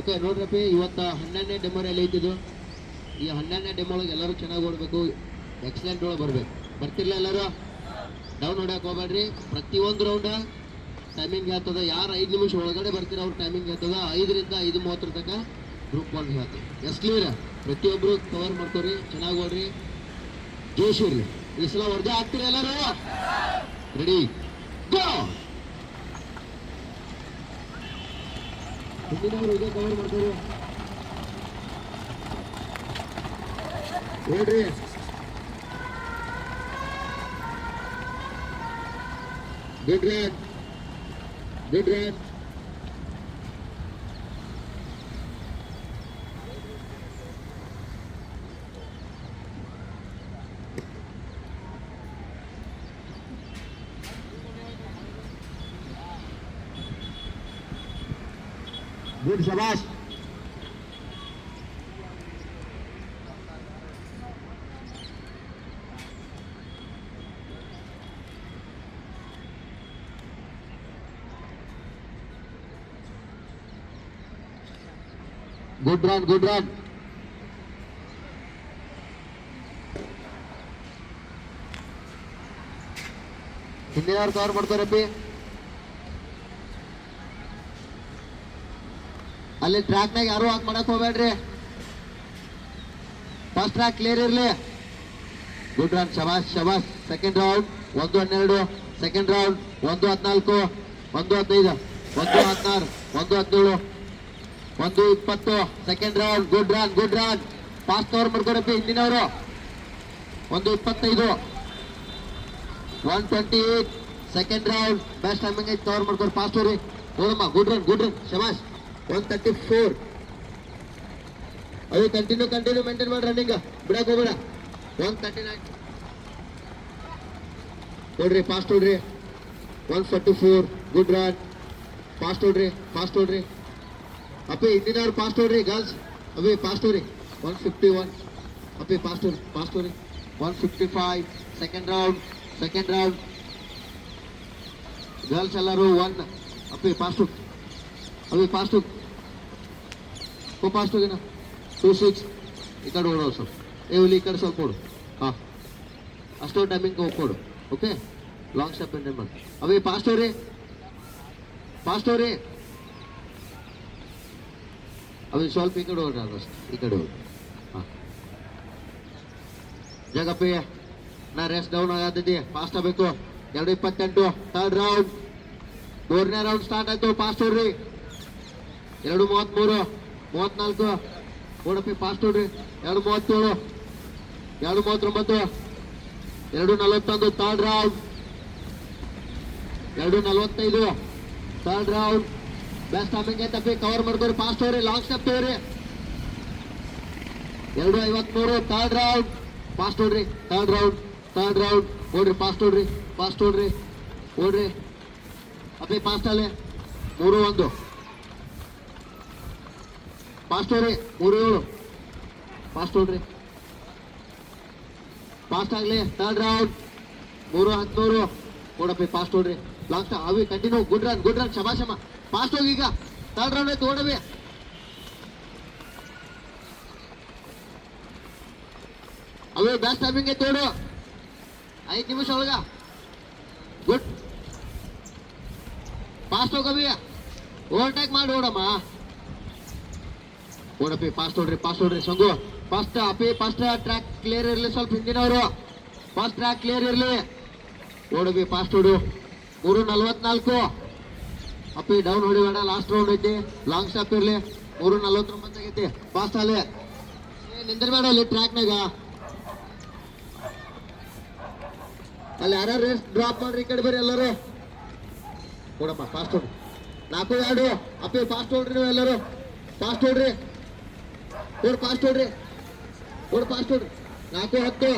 Okay ನೋಡ್ರಪ್ಪಿ, ಇವತ್ತು 12ನೇ demo rally ಐತಿದ್ದು. ಈ 12ನೇ demo ಒಳಗೆ ಎಲ್ಲರೂ ಚೆನ್ನಾಗಿ ಓಡಬೇಕು, ಎಕ್ಸಲೆಂಟ್ ಒಳಗೆ ಬರ್ಬೇಕು. ಬರ್ತಿರ್ಲ ಎಲ್ಲರೂ ಡೌನ್ ಹೊಡ್ಯಕ್ಕೆ ಹೋಗ್ಬೇಡ್ರಿ. ಪ್ರತಿಯೊಂದು ರೌಂಡ್ ಟೈಮಿಂಗ್ ಹೇಳ್ತದ. ಯಾರು 5 ನಿಮಿಷ ಒಳಗಡೆ ಬರ್ತೀರ ಅವ್ರ ಟೈಮಿಂಗ್ ಹೇಳ್ತದ. 5ರಿಂದ 5:30 ತನಕ ಗ್ರೂಪ್ 1 ಹೇಳ್ತದೆ. Yes clear? ಪ್ರತಿಯೊಬ್ಬರು ಕವರ್ ಮಾಡ್ಕೋರಿ, ಚೆನ್ನಾಗಿ ಓಡ್ರಿ, ಜೋಶ್ ಇರ್ರಿ. ಈ ಸಲ ವರ್ಜಾ ಆಗ್ತೀರಿ ಎಲ್ಲರೂ? ರೆಡಿ ಗೋ. ಹಿಂದಿನವ್ರು ಇದೇ ಕವರ್ ಮಾಡ್ತಾರೆ ಹೇಳ್ರಿ. Good run, good run. Good, शाबाश. Good run, good run. ಹಿಂದಿನವ್ರು ಕವರ್ ಮಾಡ್ತಾರಪ್ಪಿ. ಅಲ್ಲಿ ಟ್ರ್ಯಾಕ್ನಾಗ ಯಾರು ಹಾಕಿ ಮಾಡಕ್ ಹೋಗ್ಬೇಡ್ರಿ. ಫಸ್ಟ್ ಟ್ರ್ಯಾಕ್ ಕ್ಲಿಯರ್ ಇರ್ಲಿ. ಗುಡ್ ರನ್, ಶಬಾಸ್ ಶಬಾಸ್. Second round 1:12. Second round 1:14, 1:15, 1:16, 1:17, 1:20. Second round good run, good run. Fast cover ಮಾಡ್ಕೊಡಪ್ಪಿ ಹಿಂದಿನವರು. 1:25, 1:28. ಸೆಕೆಂಡ್ ರೌಂಡ್ ಬೆಸ್ಟ್ ಟೈಮಿಂಗ್ ಐತಿ, ಕವರ್ ಮಾಡ್ಕೊಡಿ. ಫಾಸ್ಟ್ ಹೋರಿ ನೋಡಮ್ಮ. ಗುಡ್ ರನ್, ಗುಡ್ ರನ್, ಶಬಾಸ್. 1:34. ಅದು ಕಂಟಿನ್ಯೂ ಮೇಂಟೈನ್ ಮಾಡಿ ರನ್ನಿಂಗ್, ಬಿಡಕ್ ಹೋಗ್ಬೇಡ. 1:39 ನೋಡ್ರಿ, ಫಾಸ್ಟ್ ನೋಡ್ರಿ. 1:44. Good run. ಫಾಸ್ಟ್ ನೋಡ್ರಿ, ಫಾಸ್ಟ್ ನೋಡ್ರಿ ಅಪ್ಪಿ. ಹಿಂದಿನವ್ರು ಫಾಸ್ಟ್ ನೋಡ್ರಿ ಗರ್ಲ್ಸ್. ಅಭಿ ಫಾಸ್ಟ್ ನೋಡ್ರಿ. 1:51 ಅಪ್ಪಿ, ಫಾಸ್ಟ್ ನೋಡ್ರಿ, ಫಾಸ್ಟ್ ನೋಡ್ರಿ. 1:55. ಸೆಕೆಂಡ್ ರೌಂಡ್ ಗರ್ಲ್ಸ್ ಎಲ್ಲರೂ 1 ಅಪ್ಪಿ. ಫಾಸ್ಟ್ ಅಭಿ, ಫಾಸ್ಟ್ ಫಾಸ್ಟ್ ಹೋಗಿನ. 2:06. ಈ ಕಡೆ ಓಡೋ ಸ್ವಲ್ಪ. ಇಲ್ಲಿ ಈ ಕಡೆ ಸ್ವಲ್ಪ ಓಡು. ಹಾಂ, ಅಷ್ಟೋ ಟೈಮಿಂಗ್ ಹೋಗ್ಕೊಡು. ಓಕೆ, ಲಾಂಗ್ ಸ್ಟೆಪ್ ಮೇಂಟೈನ್ ಮಾಡಿ. ಅವಿ ಫಾಸ್ಟ್ ಹೋಗ್ರಿ, ಫಾಸ್ಟ್ ಹೋಗ್ರಿ. ಅವಿ ಸ್ವಲ್ಪ ಈ ಕಡೆ ಹೋಗ್ರಿ, ಅದಷ್ಟು ಈ ಕಡೆ ಹೋಗ್ರಿ. ಹಾಂ, ಜಗಪ್ಪಿ ನಾ ರೆಸ್ಟ್ ಡೌನ್ ಆಗತ್ತಿದ್ದಿ, ಫಾಸ್ಟ್ ಆಗಬೇಕು. 2:28. ಥರ್ಡ್ ರೌಂಡ್, 4ನೇ ರೌಂಡ್ ಸ್ಟಾರ್ಟ್ ಆಯ್ತು. ಫಾಸ್ಟ್ ಹೋಗ್ರಿ. 2:33, 34 ಓಡಪ್ಪಿ. ಫಾಸ್ಟ್ ನೋಡ್ರಿ. 2:37, 2:39, 2:41. Third round 2:45. Third round best timing ಐತಪ್ಪಿ, ಕವರ್ ಮಾಡ್ಕೋರಿ. ಫಾಸ್ಟ್ ಹೋಗ್ರಿ, ಲಾಂಗ್ ಸ್ಟೆಪ್ ತಗೋರಿ. 2:53. ಥರ್ಡ್ ರೌಂಡ್ ಫಾಸ್ಟ್ ನೋಡ್ರಿ. ಥರ್ಡ್ ರೌಂಡ್ ಓಡ್ರಿ, ಫಾಸ್ಟ್ ಓಡ್ರಿ ಅಪ್ಪಿ. ಫಾಸ್ಟ್ ಅಲ್ಲೇ 3:1 ಫಾಸ್ಟ್ ಹೋಗ್ರಿ. 3:7 ಫಾಸ್ಟ್ ನೋಡ್ರಿ, ಫಾಸ್ಟ್ ಆಗ್ಲಿ. ಥರ್ಡ್ ರೌಂಡ್ 3:13 ಓಡಪ್ಪಿ. ಫಾಸ್ಟ್ ನೋಡ್ರಿ, ಲಾಂಗ್ ಸ್ಟಾಪ್ ಅವಿ. ಕಂಟಿನ್ಯೂ. ಗುಡ್ ರನ್, ಶಬಾಶಮ್ಮ. ಫಾಸ್ಟ್ ಹೋಗಿ. ಈಗ ಥರ್ಡ್ ರೌಂಡ್ ಐತೆ, ಓಡವಿ. ಅವಿ ಬೆಸ್ಟ್ ಟೈಮಿಂಗ್ ಐತೆ, ಓಡು. 5 ನಿಮಿಷ ಒಳಗ. Good, fast ಹೋಗವಿ. ಓವರ್ಟೇಕ್ ಮಾಡಿ ಓಡಮ್ಮ. ಓಡಪ್ಪಿ, ಫಾಸ್ಟ್ ನೋಡ್ರಿ. ಸಂಗು ಫಸ್ಟ್ ಅಪ್ಪಿ. ಫಸ್ಟ್ ಟ್ರ್ಯಾಕ್ ಕ್ಲಿಯರ್ ಇರಲಿ, ಸ್ವಲ್ಪ ಹಿಂದಿನವರು ಫಸ್ಟ್ ಟ್ರ್ಯಾಕ್ ಕ್ಲಿಯರ್ ಇರಲಿ. ಓಡಬಿ, ಫಾಸ್ಟ್ ಓಡು. 3:44 ಅಪ್ಪಿ. ಡೌನ್ ಹೊಡಿಬೇಡ, ಲಾಸ್ಟ್ ರೌಂಡ್ ಐತಿ. ಲಾಂಗ್ ಸ್ಟಾಪ್ ಇರಲಿ. 3:49 ಆಗೈತಿ. ಫಾಸ್ಟ್ ಅಲ್ಲಿ ನಿಂದಿರ್ಬೇಡ ಅಲ್ಲಿ ಟ್ರ್ಯಾಕ್ನಾಗ. ಅಲ್ಲಿ ಯಾರು ರೇಸ್ ಡ್ರಾಪ್ ಮಾಡ್ರಿ, ಈ ಕಡೆ ಬರ್ರಿ ಎಲ್ಲರೂ. ಓಡಪ್ಪ, ಫಾಸ್ಟ್ ಓಡ್ರಿ. 4:2 ಅಪ್ಪಿ. ಫಾಸ್ಟ್ ಓಡ್ರಿ ನೀವು ಎಲ್ಲರೂ, ಫಾಸ್ಟ್ ಓಡ್ರಿ. ಫಾಸ್ಟ್ ಓಡ್ರಿ. 4:10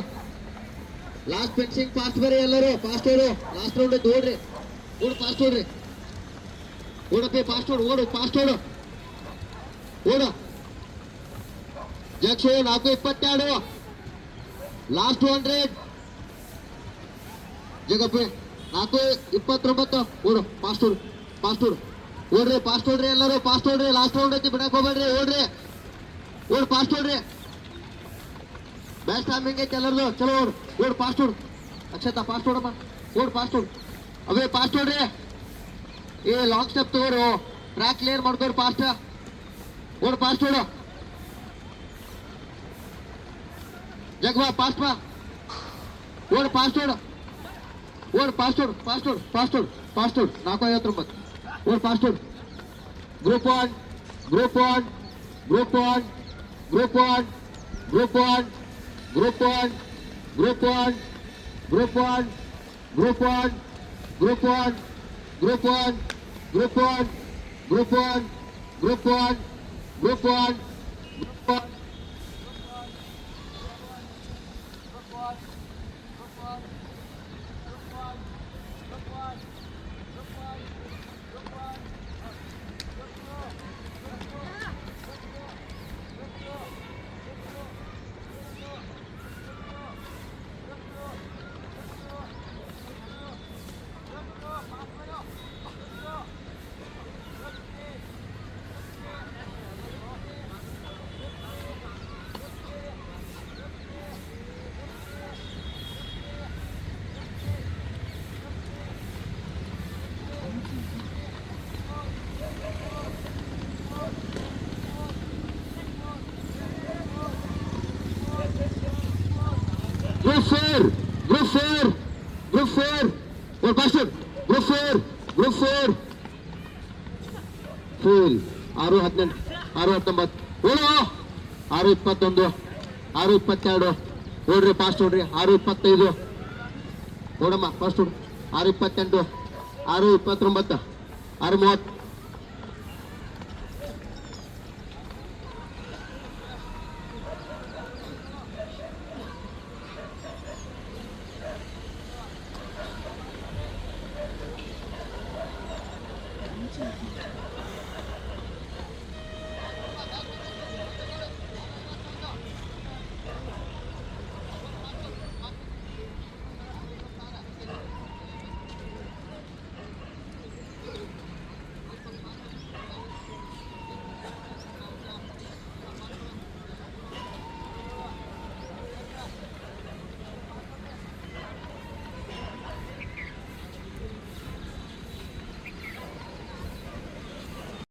ಲಾಸ್ಟ್ ಫಿನಿಶಿಂಗ್. ಫಾಸ್ಟ್ ಬರ್ರಿ ಎಲ್ಲರೂ, ಫಾಸ್ಟ್ ಓಡು. ಲಾಸ್ಟ್ ರೌಂಡ್ ಐತಿ, ಓಡ್ರಿ. ಫಾಸ್ಟ್ ಓಡ್ರಿ. ಓಡಪ್ಪಿ, ಫಾಸ್ಟ್ ಓಡು. ಫಾಸ್ಟ್ ಓಡು. ಜಕ್ಷು 4:22 ಲಾಸ್ಟ್ 100. ಜಗಪ್ಪಿ 4:29 ಓಡು. ಫಾಸ್ಟ್ ಓಡು. ಓಡ್ರಿ ಫಾಸ್ಟ್ ಓಡ್ರಿ ಎಲ್ಲರೂ ಫಾಸ್ಟ್ ಓಡ್ರಿ ಲಾಸ್ಟ್ ರೌಂಡ್ ಐತಿ ಬಿಡಕ್ ಹೋಗ್ಬೇಡ್ರಿ ಓಡ್ರಿ ಓಡ್ ಫಾಸ್ಟ್ ಓಡ್ರಿ ಬೆಸ್ಟ್ ಟೈಮಿಂಗ್ ಐತಿ ಎಲ್ಲರದು ಚಲೋ ಓಡ್ ಫಾಸ್ಟ್ ಓಡ್ ಅಕ್ಷತಾ ಫಾಸ್ಟ್ ಓಡಮ್ಮ ಓಡ್ ಫಾಸ್ಟ್ ಓಡ್ ಅವೇ ಫಾಸ್ಟ್ ಓಡ್ರಿ ಏ ಲಾಂಗ್ ಸ್ಟೆಪ್ ತಗೋರು ಟ್ರ್ಯಾಕ್ ಕ್ಲಿಯರ್ ಮಾಡ್ಕೋರಿ ಫಾಸ್ಟ್ ಓಡ್ ಫಾಸ್ಟ್ ಓಡು ಜಗ್ಬಾ ಫಾಸ್ಟ್ ಬಾ ಓಡ್ ಫಾಸ್ಟ್ ಓಡು ಓಡ್ ಫಾಸ್ಟ್ ಓಡ್ ಫಾಸ್ಟ್ ಓಡ್ ಫಾಸ್ಟ್ ಓಡ್ ಫಾಸ್ಟ್ ಓಡ್ 4:59 ಓಡ್ ಫಾಸ್ಟ್ ಓಡ್ group 1 group 1 group 1 group 1 group 1 group 1 group 1 group 1 group 1 group 1 group 1 group 1 group 1 group 1 group 1 group 1 Group 4, Group 4, Group 4, or faster, Group 4, Group 4, full, 6:18, 6:19, ಓಡು 6:21, 6:22, ಓಡ್ರಿ ಫಾಸ್ಟ್ ಓಡ್ರಿ 6:25, ಓಡಮ್ಮ ಫಾಸ್ಟ್ ಓಡು 6:28, 6:29, 6:30